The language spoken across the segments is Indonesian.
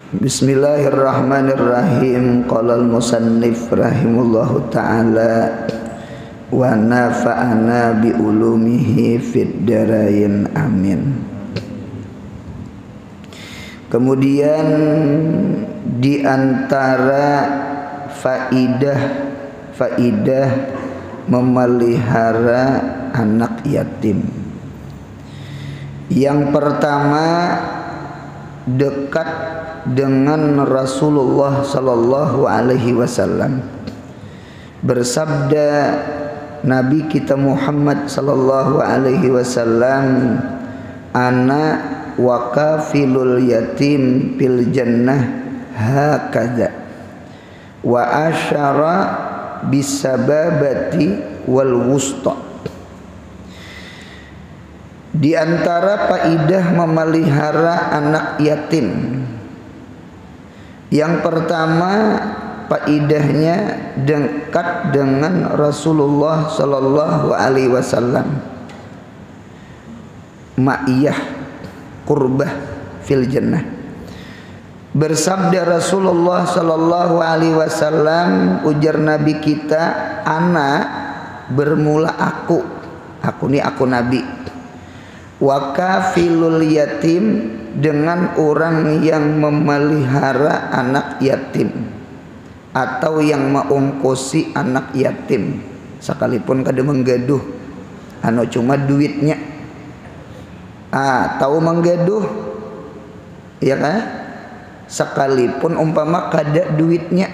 Bismillahirrahmanirrahim. Qala al-musannif rahimahullahu ta'ala wa nafa'ana bi ulumihi fid darain amin. Kemudian di antara faidah memelihara anak yatim, yang pertama dekat dengan Rasulullah sallallahu alaihi wasallam. Bersabda Nabi kita Muhammad sallallahu alaihi wasallam, ana wa kafilul yatim fil jannah hakadha wa asyara bisababati wal wusta. Di antara faidah memelihara anak yatim, yang pertama faidahnya dekat dengan Rasulullah sallallahu alaihi wasallam. Ma'iyah qurbah fil jannah. Bersabda Rasulullah sallallahu alaihi wasallam, ujar Nabi kita, ana bermula aku Nabi, wa kafilul yatim, dengan orang yang memelihara anak yatim atau yang mengungkusi anak yatim, sekalipun kada menggaduh anu cuma duitnya, tahu menggaduh ya kan, sekalipun umpama kada duitnya.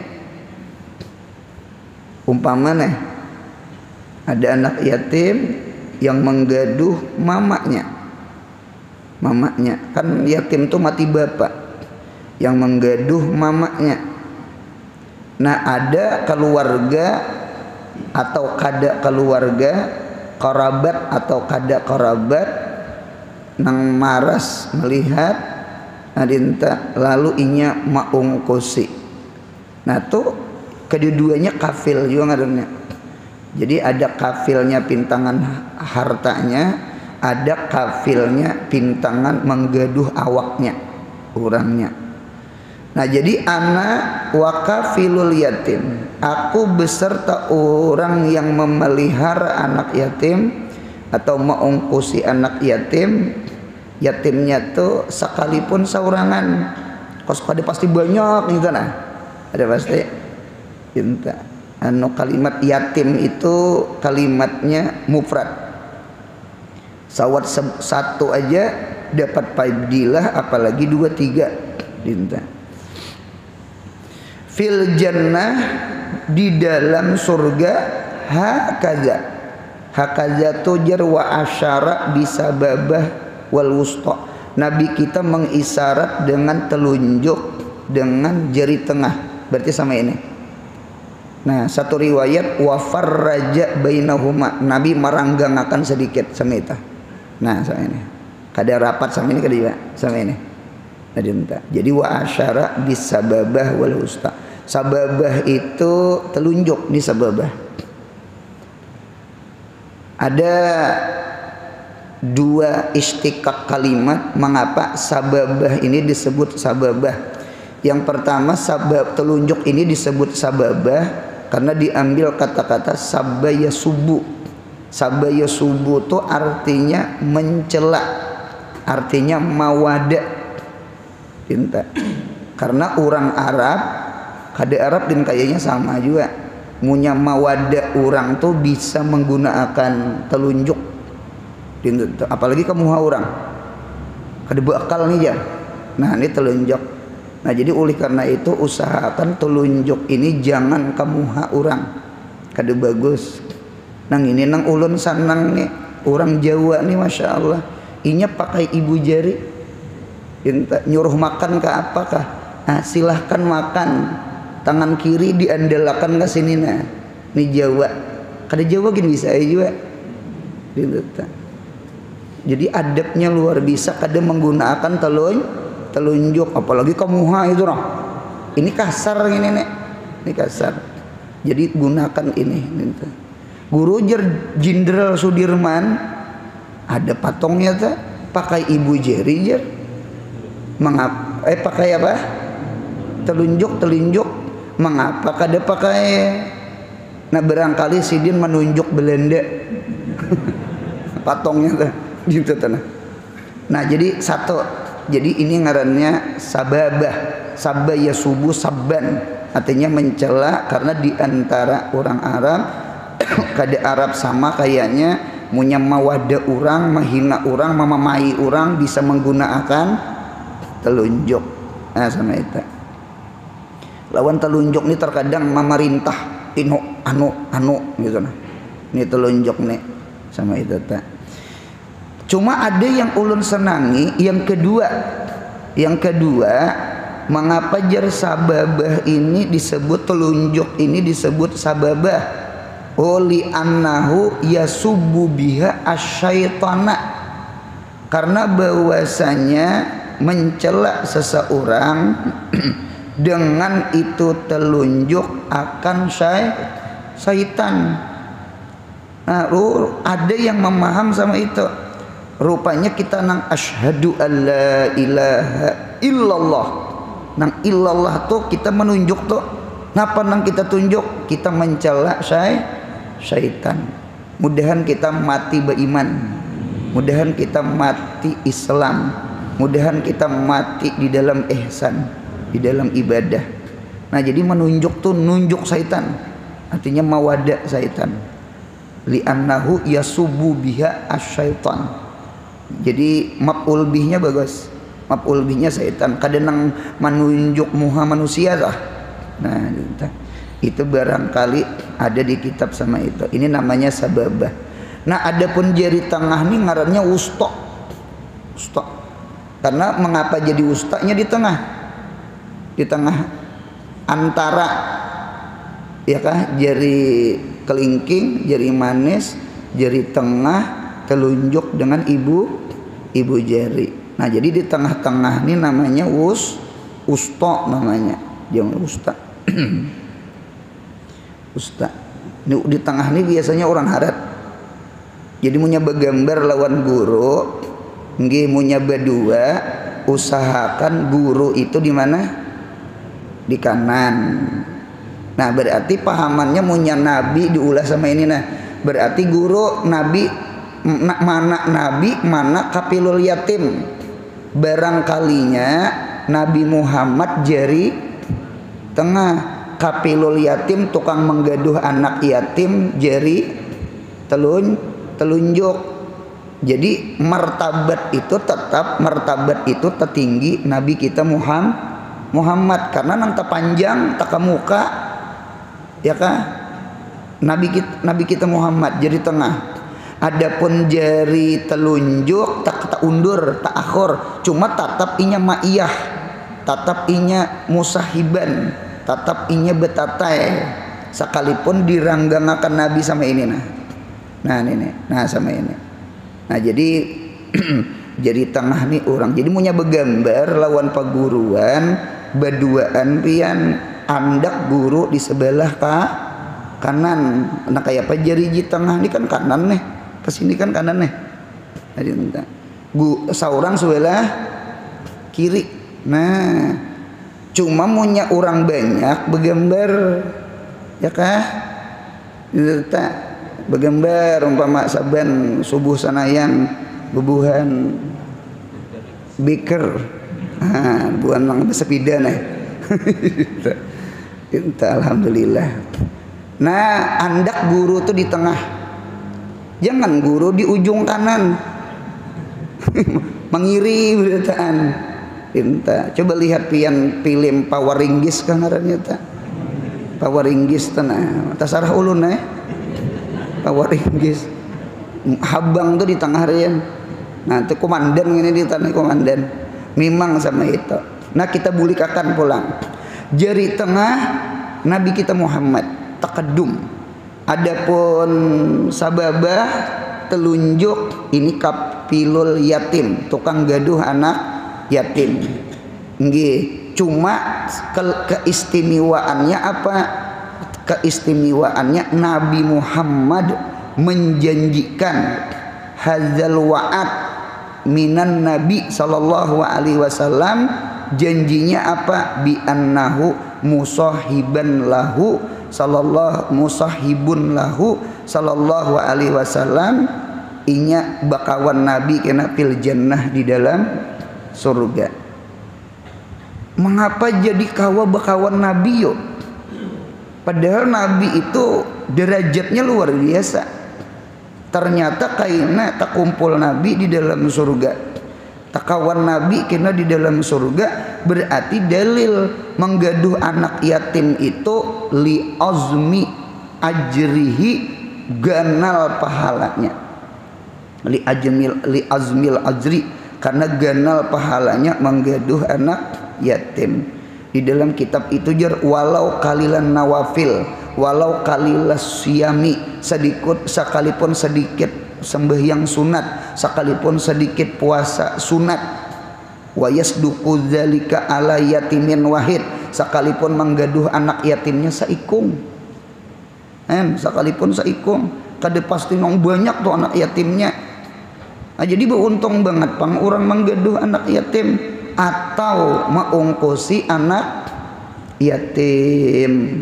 Umpama ada anak yatim yang menggaduh mamanya kan yatim tuh mati bapak, yang menggaduh mamanya. Nah, ada keluarga atau kada keluarga, kerabat atau kada kerabat nang maras melihat adinta lalu inya maungkusi. Nah tuh kedua-duanya kafil juga ngarannya. Jadi ada kafilnya pintangan hartanya, ada kafilnya pintangan menggaduh awaknya, orangnya. Nah jadi anak wa kafilul yatim, aku beserta orang yang memelihara anak yatim atau mengungkusi anak yatim. Yatimnya tuh sekalipun saurangan, kos kada pasti banyak gitu nah, ada pasti cinta. Anu kalimat yatim itu kalimatnya mufrad, sawat satu aja dapat fadilah, apalagi dua tiga cinta. Fil jannah, di dalam surga, hakaza tujar wa asyara bisababah wal wusta. Nabi kita mengisyarat dengan telunjuk dengan jari tengah, berarti sama ini. Nah, satu riwayat wa farraja bainahuma, Nabi meranggangakan sedikit sama itu. Nah, sama ini. Kada rapat sama ini, kada juga sama ini. Jadi wa asyara bisababah wal wusta. Sababah itu telunjuk, ini sababah. Ada dua istiqaq kalimat mengapa sababah ini disebut sababah. Yang pertama, sabab telunjuk ini disebut sababah karena diambil kata-kata sabaya subuh. Sabaya subuh itu artinya mencela, artinya mawada. Cinta. Karena orang Arab, kada Arab dan kayaknya sama juga, punya mawada orang tuh bisa menggunakan telunjuk. Apalagi kamu orang kada bakal nih ya. Nah ini telunjuk. Nah jadi oleh karena itu usahakan telunjuk ini jangan kamu orang, kada bagus. Nang ini nang ulun sanang nih orang Jawa nih, masya Allah, inya pakai ibu jari, nyuruh makan ke apakah? Nah silahkan makan, tangan kiri diandalkan ke sini. Nah ini Jawa, kada Jawa gini bisa aja juga. Jadi adabnya luar biasa, kada menggunakan telunjuk, apalagi kamu itu noh. Ini kasar ini nek, ini kasar. Jadi gunakan ini. Guru Jenderal Sudirman ada patongnya tuh, pakai ibu jari jer. Pakai apa? telunjuk mengapa kada pakai. Nah barangkali sidin menunjuk Belanda patongnya tuh gitu tanah. Nah jadi satu, jadi ini ngarannya sababah, sabaya subuh sabban, artinya mencela karena diantara orang Arab kada Arab sama kayaknya munya mawada orang, mahina orang, mamamai orang bisa menggunakan telunjuk. Nah sama itu. Lawan telunjuk ini terkadang memerintah inu anu gitu nah. Ini telunjuk nih sama itu tak. Cuma ada yang ulun senangi yang kedua mengapa jar sababah ini disebut telunjuk ini disebut sababah? Oli annahu yasubbu biha asyaitana, karena bahwasanya mencela seseorang dengan itu telunjuk akan syaitan. Nah, ada yang memaham sama itu. Rupanya kita nang asyhadu alla ilaha illallah. Nang illallah tuh kita menunjuk tuh. Napa nang kita tunjuk? Kita mencela syaitan. Mudahan kita mati beriman. Mudahan kita mati Islam. Mudahan kita mati di dalam ihsan, di dalam ibadah. Nah jadi menunjuk tuh nunjuk syaitan, artinya mawada syaitan. Li'annahu yasubu biha asyaitan. Jadi maf'ul bihnya bagus, maf'ul bihnya syaitan. Kadang menunjuk muha manusia lah. Nah itu barangkali ada di kitab sama itu. Ini namanya sababah. Nah adapun jari tengah nih ngarannya wusta. Karena mengapa jadi wustanya di tengah antara ya kah jari kelingking, jari manis, jari tengah, telunjuk dengan ibu jari. Nah jadi di tengah-tengah ini namanya wusta namanya, jangan wusta. Wusta. Di tengah ini biasanya orang harat. Jadi munya begambar lawan guru, nggih munya berdua, usahakan guru itu di mana? Di kanan. Nah berarti pahamannya munya nabi diulah sama ini nah. Berarti guru nabi mana kapilul yatim. Barangkalinya Nabi Muhammad jari tengah, kapilul yatim tukang menggaduh anak yatim jari telunjuk. Jadi martabat itu tertinggi Nabi kita Muhammad karena nang panjang tak muka ya kah Nabi kita Muhammad jadi tengah. Adapun jari telunjuk tak undur tak akhor, cuma tatap inya ma'iyah, tatap inya musahiban, tatap inya betatai, sekalipun diranggangakan Nabi sama ini nah ini sama ini. Nah jadi jadi tengah nih orang. Jadi punya begambar lawan paguruan berduaan pian andak guru di sebelah kanan. Nah kayak apa jari di tengah ini kan kanan nih, kesini kan kanan nih. Jadi seorang sebelah kiri. Nah cuma punya orang banyak begambar ya kah? Tak begambar umpama saban subuh sanayan bubuhan biker buan nang sepeda nih. Alhamdulillah. Nah andak guru tuh di tengah, jangan guru di ujung kanan. Mengiri beritaan. Coba lihat pian film Power Ringgis kan ngarannya tak? Power Ringgis tanah tasarah ulun Power Ringgis. Habang tuh di tengah rian. Nah itu komandan ini di tanah komandan. Memang sama itu. Nah kita bulikakan pulang. Jari tengah Nabi kita Muhammad takadum. Adapun sababah telunjuk ini kapilul yatim, tukang gaduh anak yatim. Nggih, cuma keistimewaannya apa? Keistimewaannya Nabi Muhammad menjanjikan hadzal wa'ad minan Nabi sallallahu alaihi wasallam janjinya apa? Bi annahu musahiban lahu sallallahu alaihi wasallam, inya bakawan nabi kena fil jannah di dalam surga. Mengapa jadi kawa bakawan nabi yo? Padahal nabi itu derajatnya luar biasa. Ternyata kaina tak kumpul nabi di dalam surga. Takawan nabi kena di dalam surga, berarti dalil menggaduh anak yatim itu li azmi ajrihi, ganal pahalanya. Li azmil ajri, karena ganal pahalanya menggaduh anak yatim. Di dalam kitab itu jar walau kalilan nawafil, walau kalilas siyami, sekalipun sedikit sembahyang sunat, sekalipun sedikit puasa sunat, wa yasduqu dzalika ala yatimin wahid, sekalipun menggaduh anak yatimnya saikung, sekalipun saikung, kada pasti nong banyak tuh anak yatimnya. Nah, jadi beruntung banget pang orang menggaduh anak yatim atau mengungkusi anak yatim.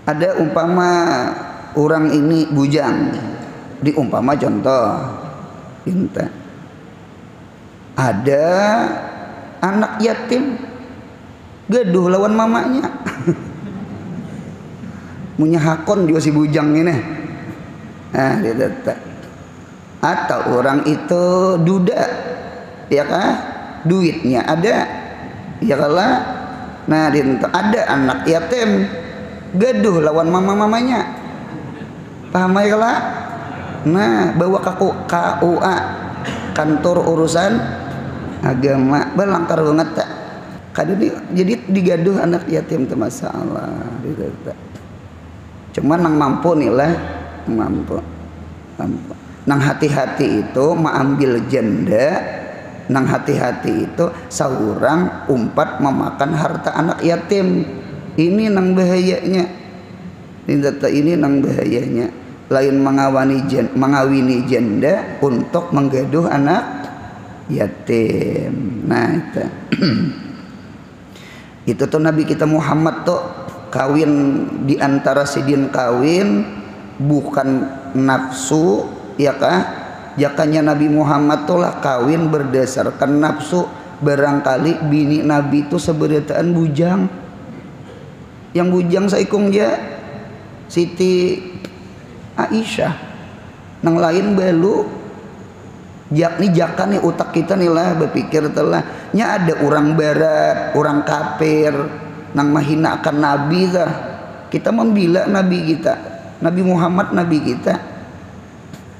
Ada umpama orang ini bujang, diumpama contoh pinta, ada anak yatim gaduh lawan mamanya punya hakon juga si bujang ini. Nah, atau orang itu duda, ya kah, duitnya ada, ya kalah. Nah, ada anak yatim gaduh lawan mamanya, paham ya kalah. Nah, bawa ke KUA, kantor urusan agama, belangkar banget tak. Jadi digaduh anak yatim itu masalah. Cuman nang mampu nih lah, mampu. Nang hati-hati itu mengambil janda, nang hati-hati itu seorang umpat memakan harta anak yatim. Ini nang bahayanya. Ini nang bahayanya. Lain mengawini janda untuk menggaduh anak yatim. Nah itu. Itu tuh Nabi kita Muhammad tuh kawin, di antara sidin kawin bukan nafsu, ya kah? Jakanya Nabi Muhammad tuh lah kawin berdasarkan nafsu. Barangkali bini Nabi itu seberataan bujang. Yang bujang saikung ja Siti Aisyah. Nang lain balu yakni jaka nih utak kita nih lah berpikir telah nya ada orang barat, orang kafir nang mahinakan Nabi dah. Kita membela Nabi kita, Nabi Muhammad Nabi kita.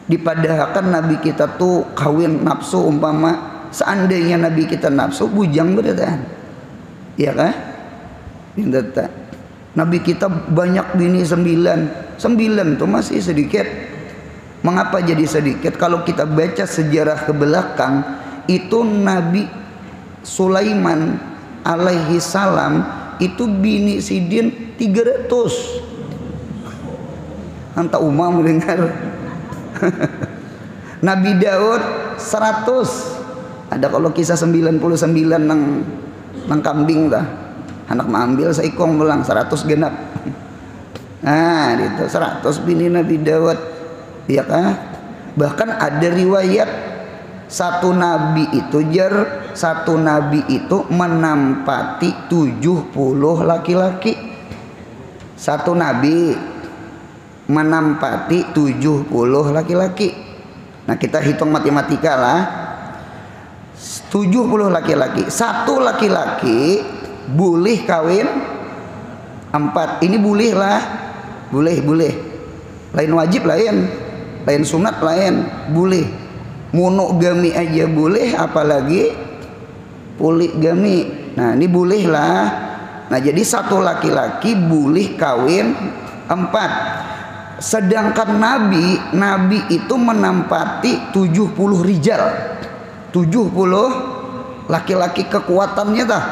Dipadahkan Nabi kita tuh kawin nafsu, umpama seandainya Nabi kita nafsu bujang berataan. Iya kah? Nabi kita banyak bini 9 tuh masih sedikit. Mengapa jadi sedikit? Kalau kita baca sejarah ke belakang, itu Nabi Sulaiman alaihi salam itu bini sidin 300. Anta umam mendengar. Nabi Daud 100. Ada kalau kisah 99 nang kambing dah. Anak mengambil seikong pulang 100 genap. Nah, itu 100 bini Nabi Daud. Ya kah? Bahkan ada riwayat satu nabi itu menampati 70 laki-laki. Satu nabi menampati 70 laki-laki. Nah, kita hitung matematika lah. 70 laki-laki. Satu laki-laki boleh kawin 4. Ini boleh lah. Boleh. Lain wajib lain sunat lain, boleh. Monogami aja boleh, apalagi poligami. Nah, ini boleh lah. Nah, jadi satu laki-laki boleh kawin 4. Sedangkan Nabi itu menampati 70 rijal. 70 laki-laki kekuatannya dah.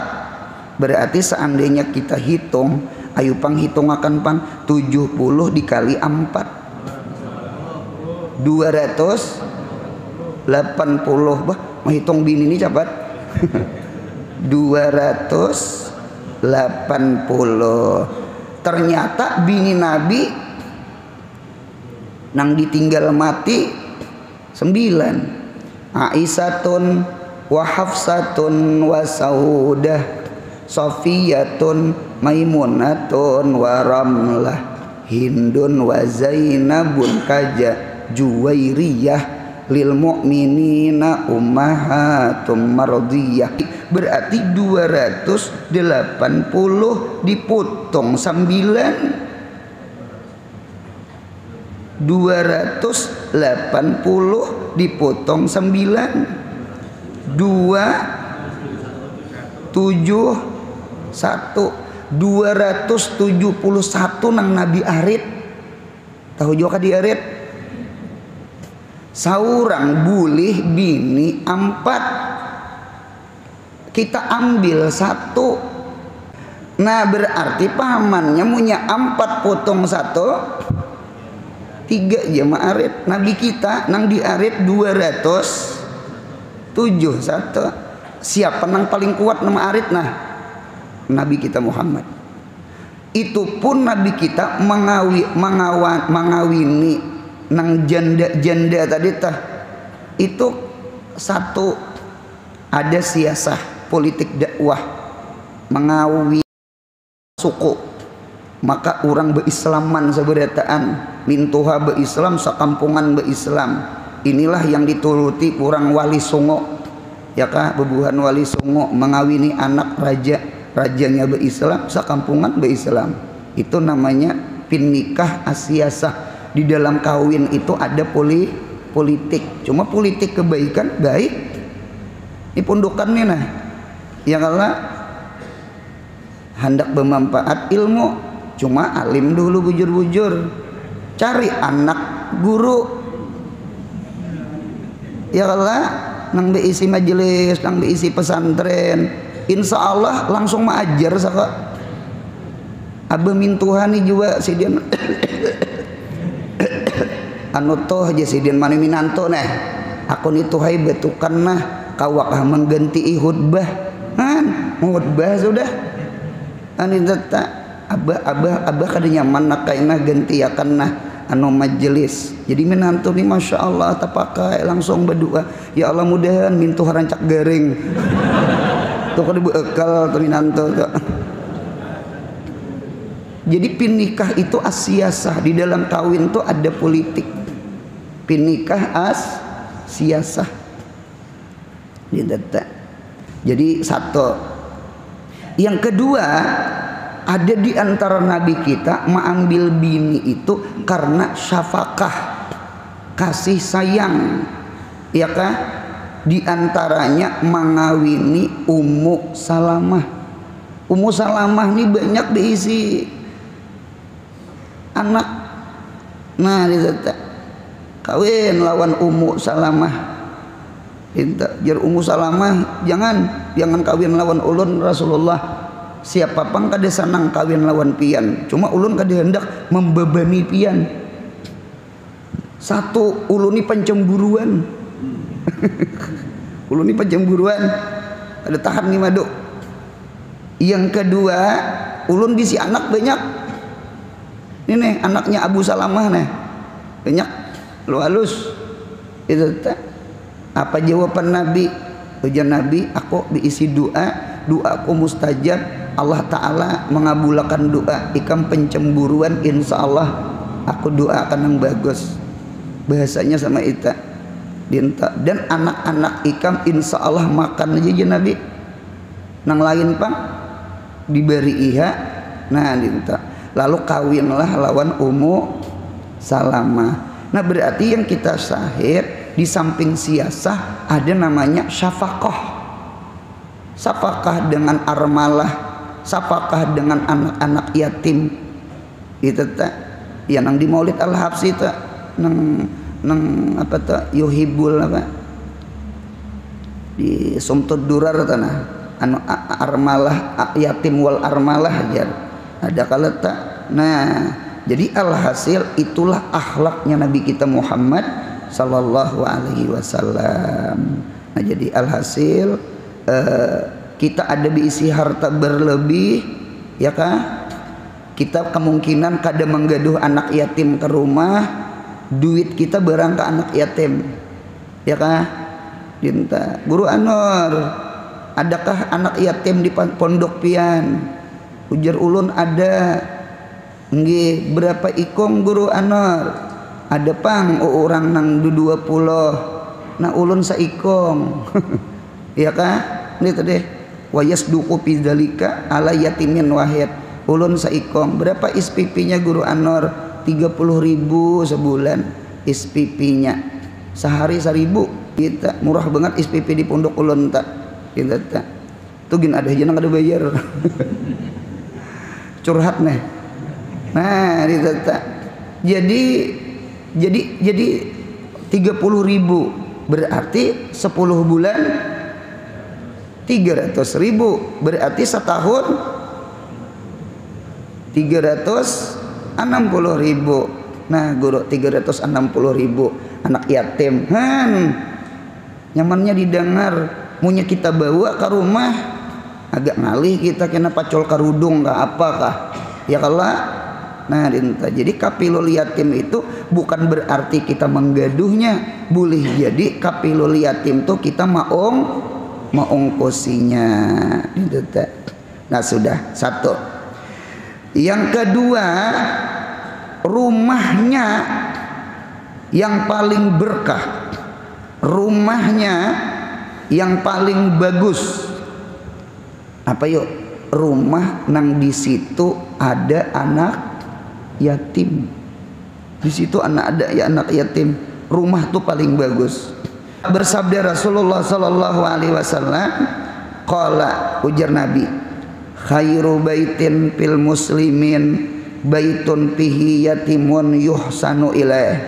Berarti seandainya kita hitung, ayo pang hitung akan pang 70 dikali 4 280. menghitung bini ini cepat. 280. Ternyata bini Nabi nang ditinggal mati 9. Aisyatun wa Hafsatun wa Saudah, Sofiyatun, Maimunatun wa Ramlah, Hindun wa Zainabun kaja Juwairiyah, lil mu'minina ummahatum mardiyah. Berarti 280 dipotong 9. 280 dipotong 9. 271 nang Nabi arit. Tahu juga di arit. Saurang bulih bini 4. Kita ambil 1. Nah berarti pamannya punya 4 potong 1 3 jemaah arit. Nabi kita nang di arit 271. Siapa nang paling kuat nama arit? Nah Nabi kita Muhammad. Itu pun Nabi kita mengawini nang janda tadi tah. Itu satu, ada siasah politik dakwah mengawi suku, maka orang berislaman seberataan mintuha berislam sakampungan berislam. Inilah yang dituruti orang wali songo, ya kah, bebuhan wali songo mengawini anak raja, rajanya berislam sakampungan berislam. Itu namanya pinnikah asiasah. Di dalam kawin itu ada politik, cuma politik kebaikan baik. Ini pundukannya nah, ya kalau hendak bermanfaat ilmu, cuma alim dulu bujur-bujur, cari anak guru, ya kalau nang beisi majelis, nang beisi pesantren, insya Allah langsung mengajar saka abe mintuhani juga si dia anu toh aja si dia mani minanto nah aku itu hai betukan nah kawak mengganti khutbah kan khutbah sudah ani data abah kada nyaman nak kaina ganti akan nah anu majelis. Jadi menantu nih masya Allah tapakai langsung berdoa, ya Allah mudahan mintu harancak garing tuh kada bekal tuh menantu tuh. Jadi pinikah itu asiasah. Di dalam kawin tuh ada politik. Pinikah siasah. Jadi satu. Yang kedua, ada di antara nabi kita mengambil bini itu karena syafaqah, kasih sayang, ya kah? Di antaranya mengawini Ummu Salamah. Ummu Salamah ini banyak diisi anak. Nah ditata kawin lawan Ummu Salamah. Jar Ummu Salamah jangan kawin lawan ulun Rasulullah. Siapa pang kada sanang kawin lawan pian, cuma ulun kada hendak membebani pian. Satu, ulun ini pencemburuan. Ulun ini pencemburuan, ada tahan nih madu. Yang kedua, ulun bisi anak banyak. Ini nih anaknya Abu Salamah nih banyak, lu halus. Itu tak apa jawaban Nabi? Ujian Nabi, aku diisi doaku mustajab. Allah Ta'ala mengabulkan doa. Ikam pencemburuan, insya Allah aku doakan yang bagus. Bahasanya sama Ita dinta. Dan anak-anak ikam insya Allah makan aja Nabi. Nang lain pang diberi iha. Nah dinta. Lalu kawinlah lawan Ummu Salamah. Nah berarti yang kita sahih di samping siasah ada namanya syafaqah. Syafaqah dengan armalah, syafaqah dengan anak-anak yatim. Itu tak ya nang di Maulid Al-Habsyi tak nang apa tak yuhibul apa di Sumtud Durar tanah anu armalah yatim wal armalah jar ada kala tak. Nah jadi alhasil itulah akhlaknya Nabi kita Muhammad sallallahu alaihi wasallam. Nah jadi alhasil kita ada diisi harta berlebih, ya kah? Kita kemungkinan kada menggaduh anak yatim ke rumah, duit kita barang ke anak yatim, ya kah? Dinta Guru Anor, adakah anak yatim di pondok pian? Ujar ulun ada. Nggih, berapa ikong Guru Anor? Ada pang orang nang 20. Nah ulun saikong. Ya kah? Itu deh. Wa yasduqu fi dzalika ala yatimin wahid. Ulun saikong. Berapa SPP-nya Guru Anor? 30.000 sebulan SPP-nya. Sehari 1.000. Kita murah banget SPP di pondok ulun tak. Kita tak. Tuh gin ada aja nang ada bayar. Curhat nih. Nah, kita tak. Jadi 30.000 berarti 10 bulan 300.000, berarti setahun 360.000. Nah guru 360.000 anak yatim, nyamannya didengar. Munya kita bawa ke rumah agak ngalih, kita kena pacol karudung nggak apakah ya kalau. Nah jadi kapilul yatim itu bukan berarti kita menggaduhnya, boleh jadi kapilul yatim tuh kita maongkosinya. Nah sudah satu. Yang kedua, rumahnya yang paling berkah, rumahnya yang paling bagus. Apa yuk? Rumah nang di situ ada anak yatim. Di situ ada anak yatim. Rumah tuh paling bagus. Bersabda Rasulullah sallallahu alaihi wasallam, qala, ujar Nabi, khairu baitin fil muslimin baitun fihi yatimun yuhsanu ilaih.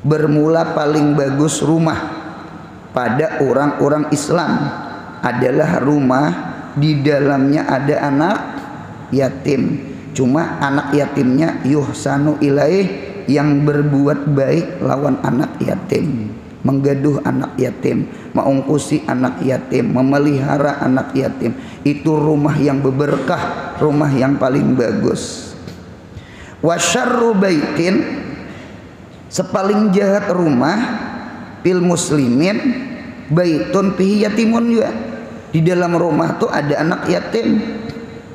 Bermula paling bagus rumah pada orang-orang Islam adalah rumah di dalamnya ada anak yatim. Cuma anak yatimnya yuhsanu ilaih, yang berbuat baik lawan anak yatim, menggaduh anak yatim, mengungkusi anak yatim, memelihara anak yatim. Itu rumah yang berberkah, rumah yang paling bagus. Wa syarru baitin, sepaling jahat rumah fil muslimin baitun fihi yatimun juga. Di dalam rumah tuh ada anak yatim,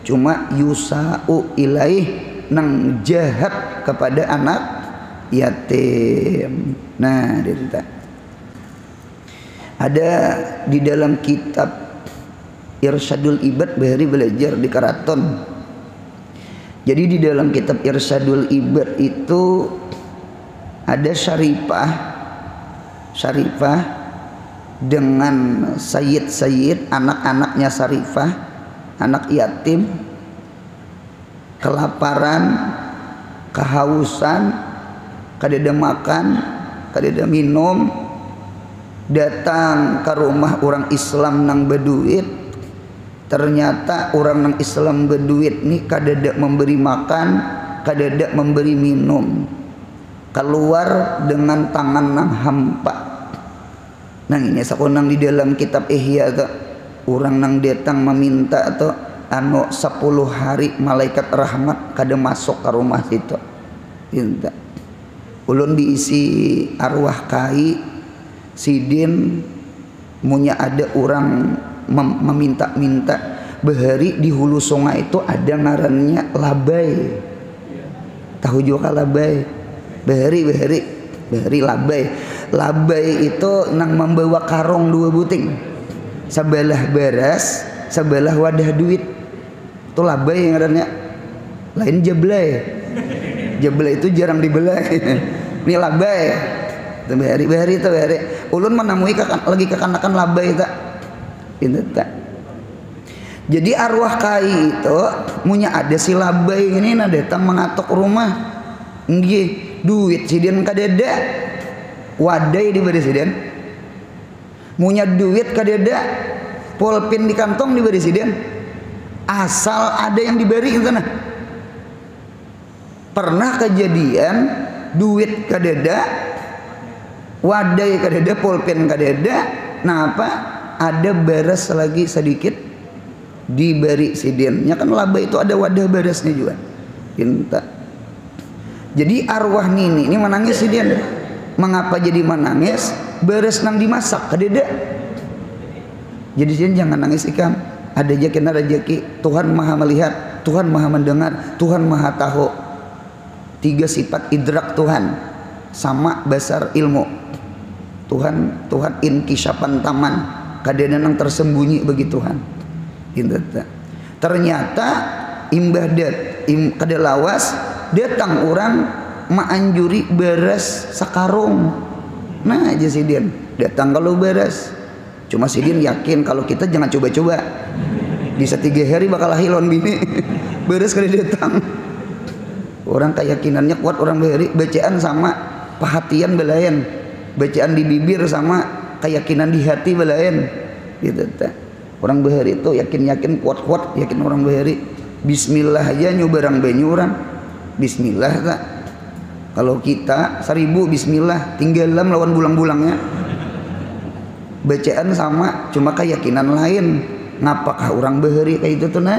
cuma yusa'u ilaih, nang jahat kepada anak yatim. Nah, ada di dalam kitab Irsyadul Ibad, Bahari belajar di Karaton. Jadi di dalam kitab Irsyadul Ibad itu ada Syarifah dengan Sayyid anak-anaknya Syarifah, anak yatim, kelaparan, kehausan, kadada makan, kadada minum, datang ke rumah orang Islam nang berduit. Ternyata orang nang Islam berduit nih kadada memberi makan, kadada memberi minum. Keluar dengan tangan nang hampa. Nang ini sakunang di dalam kitab Ihya tuh, orang nang datang meminta atau 10 hari malaikat rahmat kada masuk ke rumah situ. Minta. Ulun diisi arwah kai sidin, munya ada orang meminta-minta. Bahari di hulu sungai itu ada ngarannya Labai. Tahu juga Labai? Bahari Labai. Labai itu nang membawa karung 2 buting, sebelah beras, sebelah wadah duit. Itu Labai yang ngarannya. Lain Jablay. Jablay itu jarang dibelai. Ini Labai. Itu Bahari itu Bahari. Ulun menemui lagi kekanakan Labai tak. Itu tak. Jadi arwah kai itu punya ada si Labai ini nah datang mengatok rumah. Nggih, duit sidin kadeda. Wadai diberi sidin. Punya duit kadeda. Pulpin di kantong diberi sidin. Asal ada yang diberi itu nah. Pernah kejadian duit kadeda, wadai kadeda, pulpen kadeda. Nah apa? Ada beres lagi sedikit diberi sidin. Ya kan laba itu ada wadah beresnya juga. Pinta. Jadi arwah Nini ini menangis sidin. Mengapa jadi menangis? Beres nang dimasak kadeda. Jadi sidin jangan nangis ikam. Ada rezeki. Tuhan Maha melihat, Tuhan Maha mendengar, Tuhan Maha tahu. 3 sifat idrak Tuhan sama besar ilmu. Tuhan inkisyapan taman, kadang nang tersembunyi bagi Tuhan. Ternyata imbah kada lawas datang orang maanjuri beres sakarung. Nah aja sidin datang kalau beres. Cuma sidin yakin kalau kita jangan coba-coba. Bisa 3 hari bakal hilon bini. Beres kada datang. Orang keyakinannya kuat, orang bahari bacaan sama perhatian belayan, bacaan di bibir sama keyakinan di hati belayan gitu. Orang bahari itu yakin kuat yakin orang bahari. Bismillah aja nyobarang banyuran. Bismillah tak. Kalau kita 1000 bismillah tinggalam lawan bulang-bulangnya. Bacaan sama cuma keyakinan lain. Ngapakah orang bahari kayak itu tuh nah?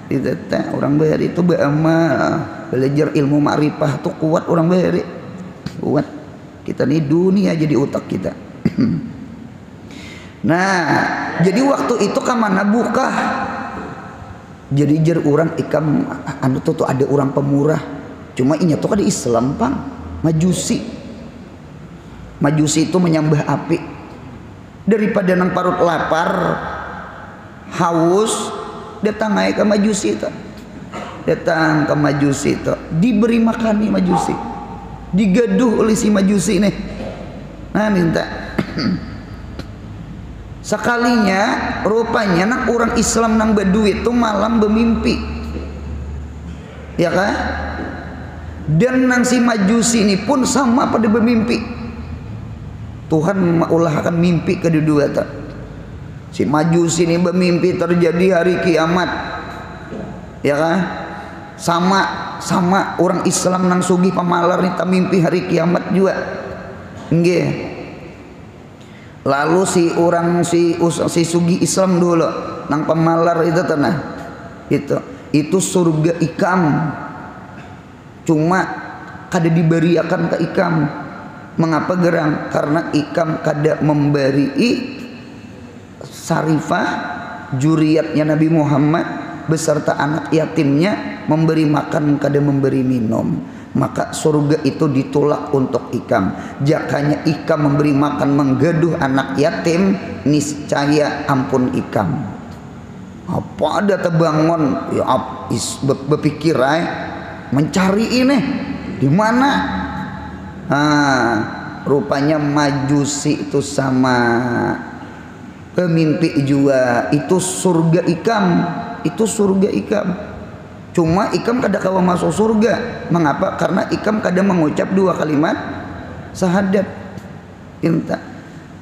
Itu orang bahari itu beramal, belajar ilmu ma'rifah tuh kuat orang bahari. Kuat. Kita nih dunia jadi otak kita. Nah, jadi waktu itu kamana buka. Jadi jar orang ikam anu tuh ada orang pemurah. Cuma inya tuh ada Islam pang, Majusi. Majusi itu menyembah api. Daripada nang parut lapar, haus, datang naik ke Majusi itu. Datang ke Majusi itu, diberi makan nih Majusi. Digaduh oleh si Majusi nih. Nah minta. Sekalinya rupanya nang orang Islam nang Badui itu malam bermimpi. Ya kan? Dan nang si Majusi ini pun sama pada bermimpi. Tuhan maulah akan mimpi kedua tak. Si Majusi ini bermimpi terjadi hari kiamat. Ya kan? Sama orang Islam nang sugih pamalar ni mimpi hari kiamat juga. Nggih. Lalu si sugih Islam dulu nang pamalar itu tanah. Itu surga ikam. Cuma kada diberiakan ke ikam. Mengapa gerang? Karena ikam kada memberi Sarifah juriatnya Nabi Muhammad beserta anak yatimnya memberi makan kada memberi minum, maka surga itu ditolak untuk ikam. Jakanya ikam memberi makan menggaduh anak yatim, niscaya ampun ikam. Apa ada terbangun ya berpikir mencari ini di mana? Rupanya Majusi itu sama pemimpi juga. Itu surga ikam. Cuma ikam kada kawa masuk surga. Mengapa? Karena ikam kada mengucap 2 kalimat syahadat.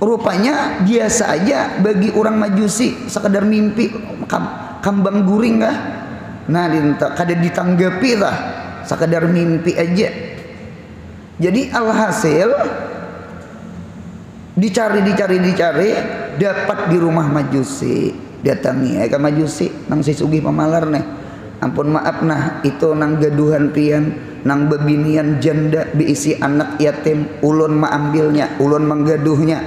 Rupanya biasa aja bagi orang Majusi sekadar mimpi kambang guring kah? Nah kada ditanggapi lah, sekadar mimpi aja. Jadi alhasil dicari dapat di rumah Majusi. Datangi ke Majusi nang si sugih pamalar nih. Ampun maaf nah itu nang gaduhan pian nang bebinian janda diisi anak yatim, ulun maambilnya, ulun menggaduhnya.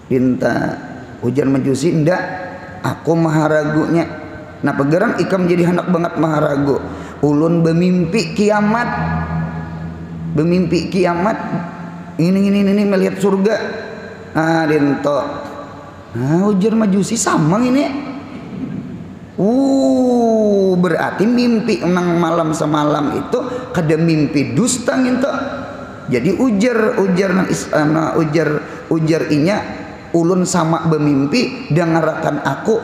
Dinta ujar Majusi, ndak, aku maharagunya. Nah pegerang ikam jadi anak banget maharagu. Ulun bermimpi kiamat ini melihat surga. Dinto ujar Majusi sama ini. Berarti mimpi nang malam semalam itu kada mimpi dusta gitu. Jadi ujar nang ujar inya ulun sama bermimpi dengarakan aku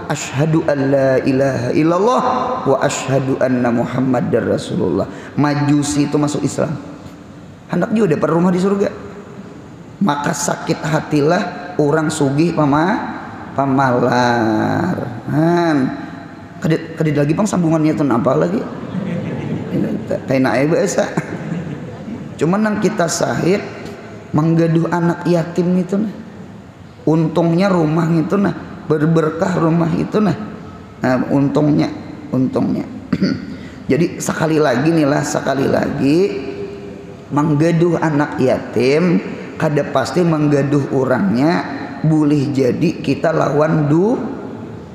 asyhadu alla ilaha illallah wa asyhadu anna muhammadar rasulullah. Majusi itu masuk Islam. Hendak juga dapat rumah di surga. Maka sakit hatilah orang sugih pamalar. Kadit lagi pang sambungannya itu apa lagi? Kayak naik biasa. Cuman nang kita sahid menggaduh anak yatim itu nah. Untungnya rumah itu nah, berberkah rumah itu nah. Nah, untungnya. Jadi sekali lagi menggaduh anak yatim kada pasti menggaduh orangnya, boleh jadi kita lawan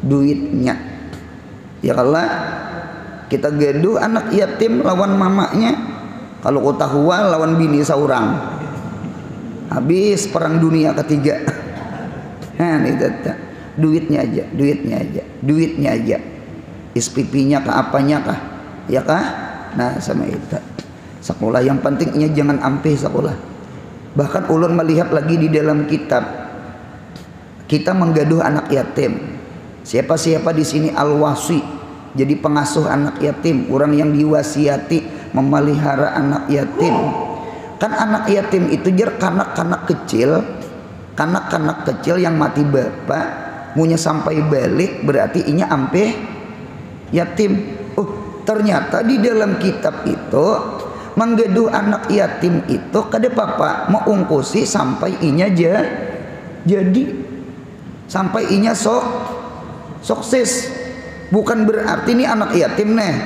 duitnya. Ya kalau kita gaduh anak yatim lawan mamanya, kalau ketahuan lawan bini seorang, habis perang dunia ketiga. Nah, itu duitnya aja. SPP-nya kah apanya kah? Ya kah? Nah, sama itu. Sekolah yang pentingnya jangan ampe sekolah. Bahkan ulun melihat lagi di dalam kitab, kita menggaduh anak yatim. Siapa-siapa di sini al-wasi, jadi pengasuh anak yatim, orang yang diwasiati memelihara anak yatim. Kan anak yatim itu jar kanak-kanak kecil yang mati bapak, munya sampai balik berarti inya ampe yatim. Ternyata di dalam kitab itu menggaduh anak yatim itu kada papa mau ungkusi sampai inya jadi sampai inya sukses. Bukan berarti ini anak yatim nih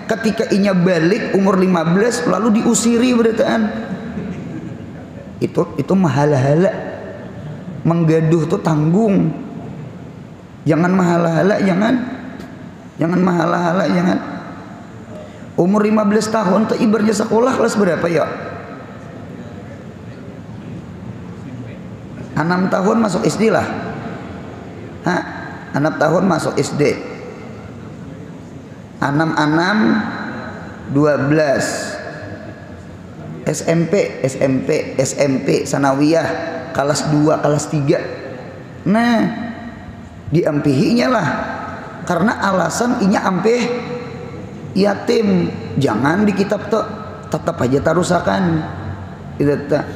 ketika inya balik umur 15 lalu diusiri berataan. Itu mahala-hala. Menggaduh tuh tanggung. Jangan mahala-hala, jangan mahala-hala, jangan. Umur 15 tahun tuh ibaratnya sekolah kelas berapa ya? 6 tahun masuk SD lah. 6 tahun masuk SD. 6 12 SMP sanawiyah kelas 2 kelas 3. Nah, diampihinya lah karena alasan inya ampeh yatim. Jangan di kitab tuh tetap aja tarusakan itu tak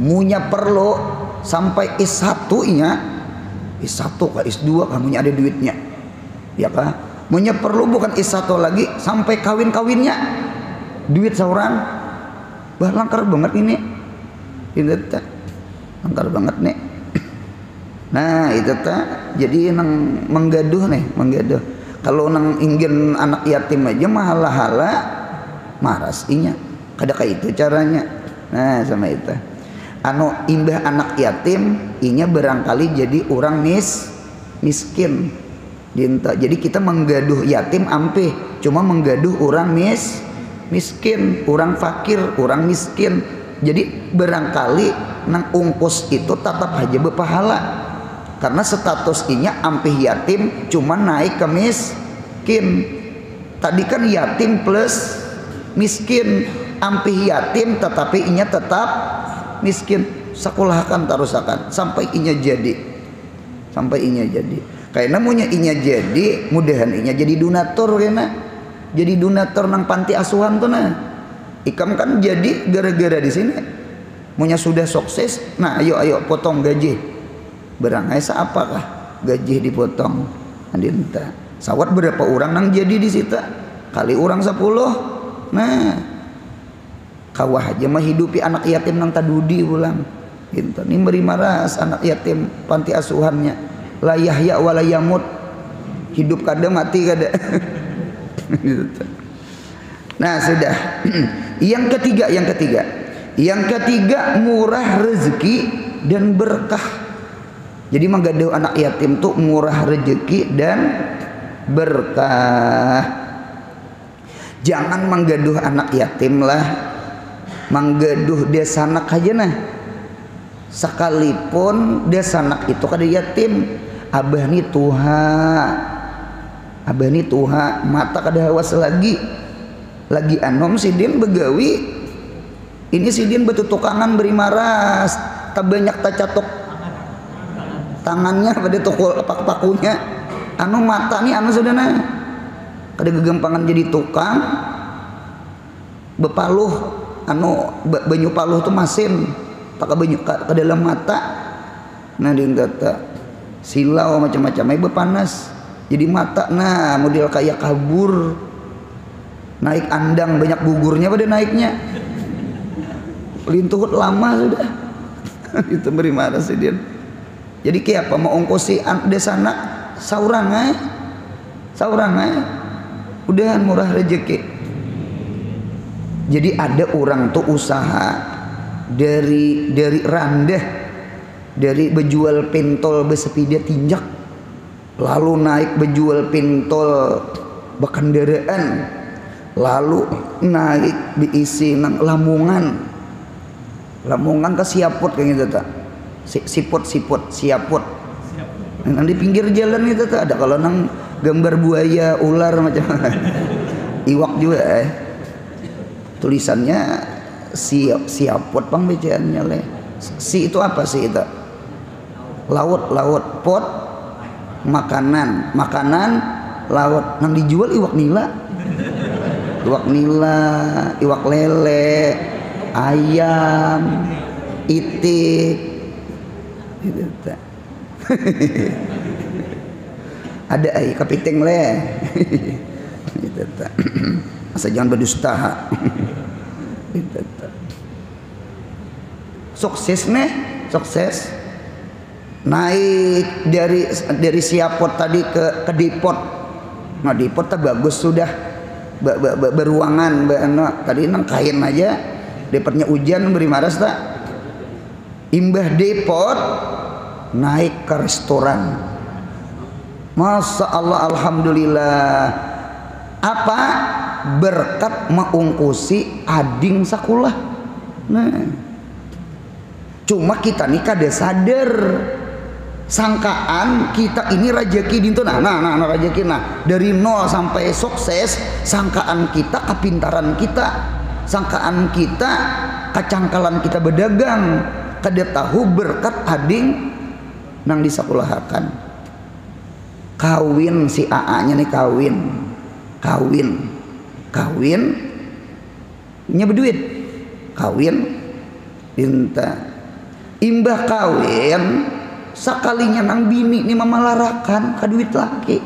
munya perlu sampai S1 nya S1 ke S2 kamunya ada duitnya ya kah. Munya perlu bukan S1 lagi sampai kawin-kawinnya duit seorang. Bah langkar banget ini itu tak langkar banget nih. Nah itu tak jadi nang menggaduh. Kalau nang ingin anak yatim aja mahala-hala maras inya kada kayak itu caranya. Nah sama itu imbah anak yatim inya barangkali jadi orang miskin dinta. Jadi kita menggaduh yatim ampe cuma menggaduh orang miskin, orang fakir, orang miskin. Jadi barangkali nang ungkus itu tetap aja berpahala karena status inya ampe yatim cuma naik ke miskin. Tadi kan yatim plus miskin, ampe yatim tetapi inya tetap miskin. Sekolahkan tarusakan sampai inya jadi, karena munya inya jadi mudahan inya jadi donatur kena. Jadi donatur nang panti asuhan tuh nah. Ikam kan jadi gara-gara di sini. Munya sudah sukses, nah ayo potong gaji. Berangai apakah gaji dipotong? Andinta. Sawat berapa orang nang jadi di situ? Kali orang 10. Nah, kawah aja mah hidupi anak yatim nang tadudi pulang. Gitu. Ini beri maras anak yatim panti asuhannya. La yahya wa la yamut. Hidup kada mati kada. Gitu. Nah, sudah. Yang ketiga murah rezeki dan berkah. Jadi menggaduh anak yatim tuh murah rezeki dan berkah. Jangan menggaduh anak yatim lah, menggaduh desanak aja nah. Sekalipun desanak itu kada yatim, abah ni tuha, mata kada hawas lagi anom sidin begawi. Ini sidin betutukangan beri maras, tak banyak tacatok tangannya pada tukul pakunya. Anu mata nih anu sudah nah kada gegampangan jadi tukang bepaluh anu banyu paluh tuh masin tak banyu ke dalam mata. Nah data silau macam-macam ibu panas jadi mata. Nah model kayak kabur naik andang banyak gugurnya pada naiknya lintuhut lama sudah Itu beri marah sih dia. Jadi kayak apa mau ongkosi desana saurangai udahan murah rezeki. Jadi ada orang tuh usaha dari randah, dari bejual pentol besepeda tinjak, lalu naik bejual pentol bekendaraan, lalu naik diisi nang Lamongan ke Siaput kayak gitu tak, siput Siaput. Nang di pinggir jalan itu tak ada kalau nang gambar buaya, ular macam iwak juga tulisannya Siaput pang bacaannya le. Si itu apa sih itu? Laut, pot, makanan, laut. Nang dijual iwak nila, iwak lele, ayam, itik, gitu. Ada kepiting le, gitu. Asal jangan berdusta. Gitu. Sukses naik dari Siapot tadi ke Depot. Nah Depot tak bagus sudah beruangan tadi nang kain aja Depotnya hujan beri maras tak imbah Depot naik ke restoran. Masya Allah, alhamdulillah. Apa berkat maungkusi ading sakulah. Nah cuma kita nih kada sadar sangkaan kita ini rajeki dinto nah rajeki dari nol sampai sukses. Sangkaan kita kepintaran kita, sangkaan kita kacangkalan kita berdagang, kada tahu berkat ading nang disakulahakan. Kawin si AA nya nih kawin nya berduit, kawin dinta imbah kawin sakalinya nang bini ni mamalarakan ka duit laki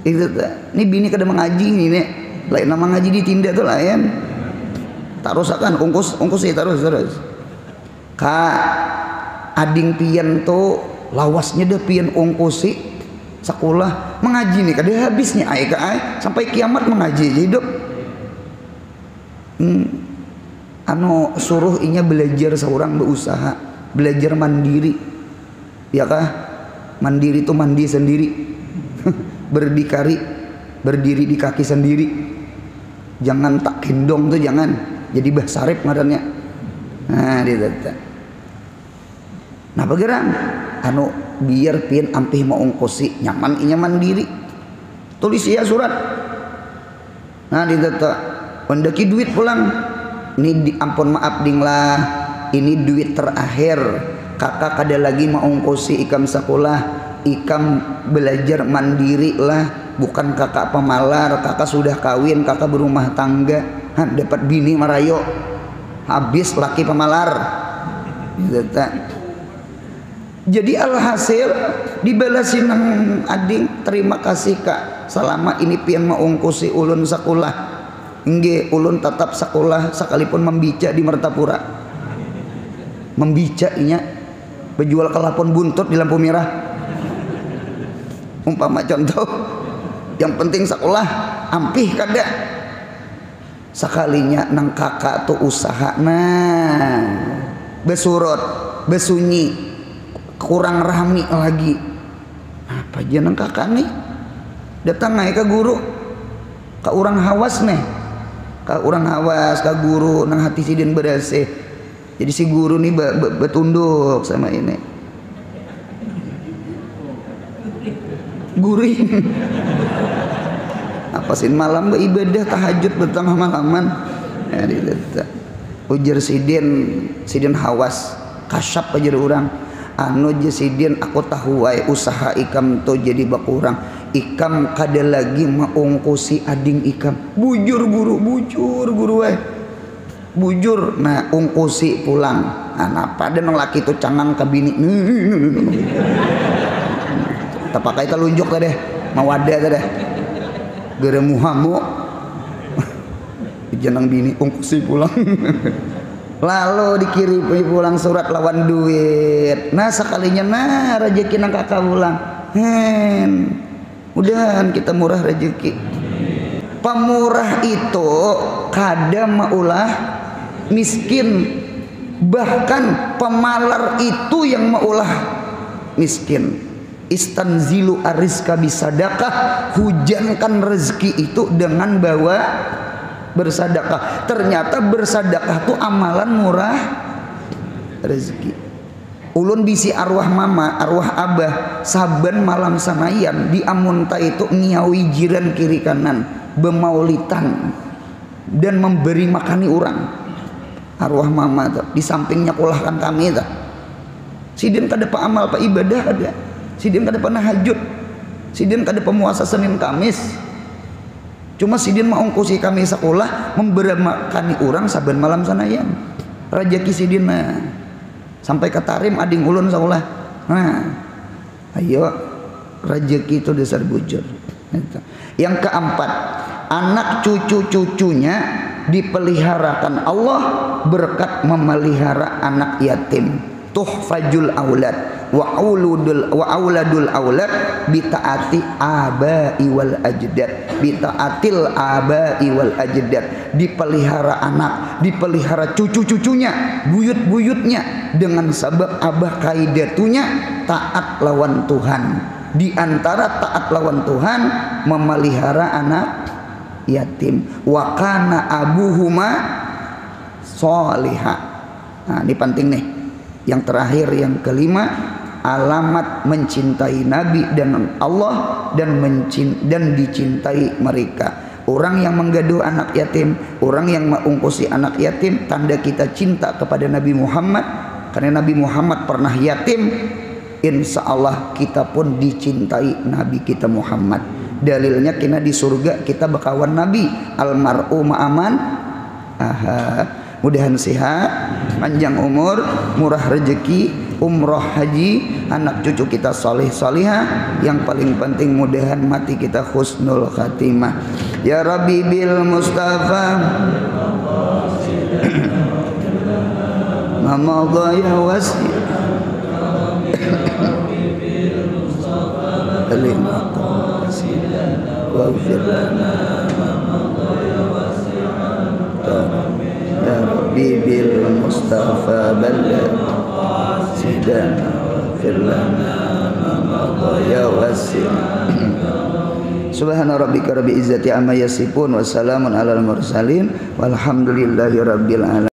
itu tak ni bini kada mengaji ni nek lain nama ngaji ditindak tu lain tak rusakan ungkus sih terus ka ading pian tu lawasnya dah pian ungkusi sekolah mengaji nih kada habisnya ai sampai kiamat mengaji hidup. Suruh inya belajar seorang berusaha, belajar mandiri, ya kah? Mandiri itu mandi sendiri, berdiri di kaki sendiri, jangan tak gendong tuh jangan, jadi bahsarip ngarannya. Nah ditata. Nah bageran, biar pian ampih mau ongkosi nyaman inya mandiri, tulis ya surat. Nah ditata, pendaki duit pulang. Ini ampun maaf ding lah, ini duit terakhir kakak kada lagi mau ongkosi ikam sekolah, ikam belajar mandiri lah, bukan kakak pemalar, kakak sudah kawin, kakak berumah tangga, dapat bini marayo, habis laki pemalar. Jadi alhasil dibalasin nang ading, terima kasih kak, selama ini pian mau ongkosi ulun sekolah. Nggih ulun tetap sekolah sekalipun membica di Mertapura. Membica inya berjual kelapon buntut di lampu merah. Umpama contoh, yang penting sekolah ampih kada. Sekalinya nang kakak tuh usaha besurut, besunyi, kurang rami lagi. Apa aja nang kakak nih? Datang naik ke guru, ke orang hawas nih. Ka orang hawas, ka guru nang hati sidin berasih. Jadi si guru nih betunduk sama ini. Guring. Apa sih malam beribadah tahajud bertengah malaman. Ya dileta. Ujar sidin hawas, kasyap aja orang. Sidin aku tahu wae usaha ikam to jadi bakurang. Ikam kada lagi maungkusi ading ikam. Bujur guru wae. Bujur nah ungkusi pulang. Nah napa ada nang laki tu cangang ka bini. Tapakai telunjuk teh mawada teh. Geremuhamu. Jenang bini ungkusi pulang. lalu dikirim pulang surat lawan duit. Nah sekalinya nah rezeki nang kakak ulang mudahan kita murah rezeki. Pemurah itu kadang maulah miskin, bahkan pemalar itu yang maulah miskin. Istanzilu arizka bisadakah, hujankan rezeki itu dengan bawa bersadakah. Ternyata bersadakah itu amalan murah rezeki. Ulun bisi arwah mama, arwah abah, saban malam sanayan diamunta itu ngiawi jiran kiri kanan, bemaulitan dan memberi makani orang. Arwah mama tuh di sampingnya kulahkan kami tuh. Sidin kada pa amal pa ibadah ada. Sidin kada pa nahajud. Sidin kada pa puasa Senin Kamis. Cuma sidin mau ongkosi kami sekolah memberi makani orang saban malam sanayan. Rajaki sidin mah. Sampai ke tarim ading ulun sekolah. Nah, ayo rejeki itu dasar bujur. Yang keempat, anak cucu-cucunya dipeliharakan Allah berkat memelihara anak yatim. Tuhfajul aulad wa auladul aulad bitaati abai wal ajdad, bitaatil abai wal ajdad. Dipelihara anak, dipelihara cucu-cucunya, buyut-buyutnya dengan sebab abah kaidatunya taat lawan Tuhan. Di antara taat lawan Tuhan memelihara anak yatim. Wa kana abuhuma sholihah. Nah, ini penting nih. Yang terakhir, yang kelima, alamat mencintai Nabi dan Allah dan dicintai mereka. Orang yang menggaduh anak yatim, orang yang mengungkusi anak yatim, tanda kita cinta kepada Nabi Muhammad. Karena Nabi Muhammad pernah yatim, insya Allah kita pun dicintai Nabi kita Muhammad. Dalilnya kita di surga kita bakawan Nabi. Almar'u ma'aman. Mudahan sehat, panjang umur, murah rezeki, umroh haji, anak cucu kita soleh solihah. Yang paling penting mudahan mati kita husnul khatimah. Ya Rabbi bil Mustafa Mama ya wasi waghfir lana ya Rabbi bil Mustafa balagh sidana waghfir lana ma ya wasi. Subhana rabbika rabbil izzati amma yasifun wa salamun alal mursalin walhamdulillahi rabbil alamin.